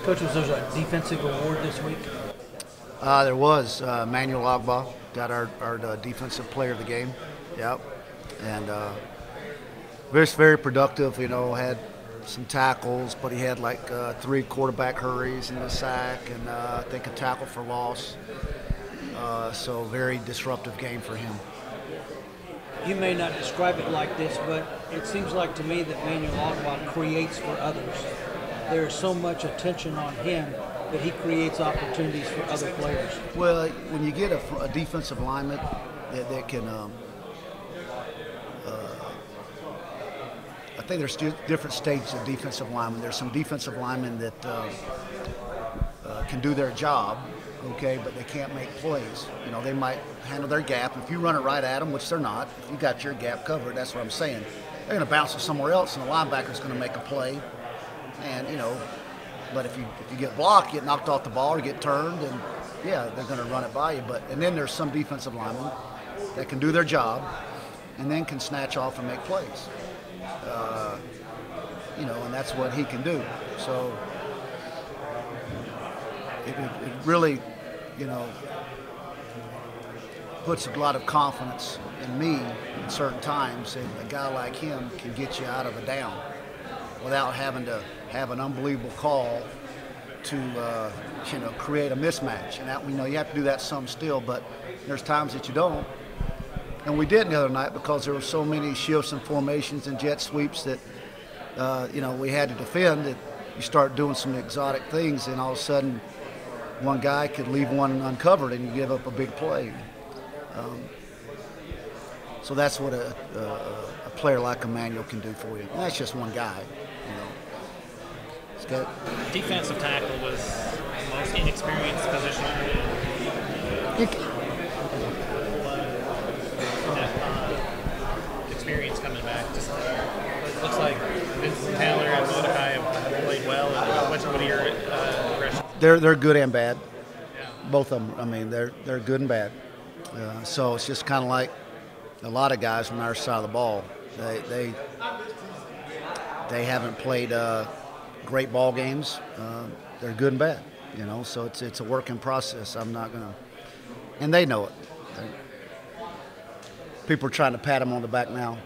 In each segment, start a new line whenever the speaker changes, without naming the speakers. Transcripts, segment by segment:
Coach, was there a defensive award this week?
There was. Emmanuel Obgah got our defensive player of the game. Yep. And very productive, had some tackles, but he had like 3 quarterback hurries and a sack and I think a tackle for loss. So very disruptive game for him.
You may not describe it like this, but it seems like to me that Emmanuel Obgah creates for others. There is so much attention on him that he creates opportunities for other players.
Well, when you get a defensive lineman that can, I think there's different stages of defensive linemen. There's some defensive linemen that can do their job, okay, but they can't make plays. They might handle their gap. If you run it right at them, which they're not, if you got your gap covered, that's what I'm saying. They're going to bounce it somewhere else, and the linebacker's going to make a play. And but if you get blocked, you get knocked off the ball or get turned, and yeah, they're going to run it by you. And then there's some defensive linemen that can do their job and then can snatch off and make plays. And that's what he can do. So it really, puts a lot of confidence in me at certain times that a guy like him can get you out of a down without having to have an unbelievable call to create a mismatch. And that you have to do that some still, but there's times that you don't. And we did the other night because there were so many shifts and formations and jet sweeps that we had to defend. That you start doing some exotic things, and all of a sudden one guy could leave one uncovered and you give up a big play. So that's what a player like Emmanuel can do for you. And that's just one guy. It's got
defensive tackle was the most inexperienced position. Experience coming back. Just looks like Vincent Taylor and Mordecai have played well. What are your impressions?
They're good and bad.
Yeah.
Both of them. I mean, they're good and bad. So it's just kind of like a lot of guys on our side of the ball. They haven't played great ball games. They're good and bad. So it's a working process. I'm not gonna, and they know it. People are trying to pat them on the back now.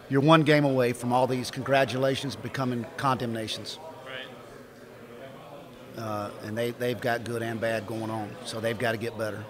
You're one game away from all these congratulations becoming condemnations.
Right.
And they've got good and bad going on, so they've got to get better.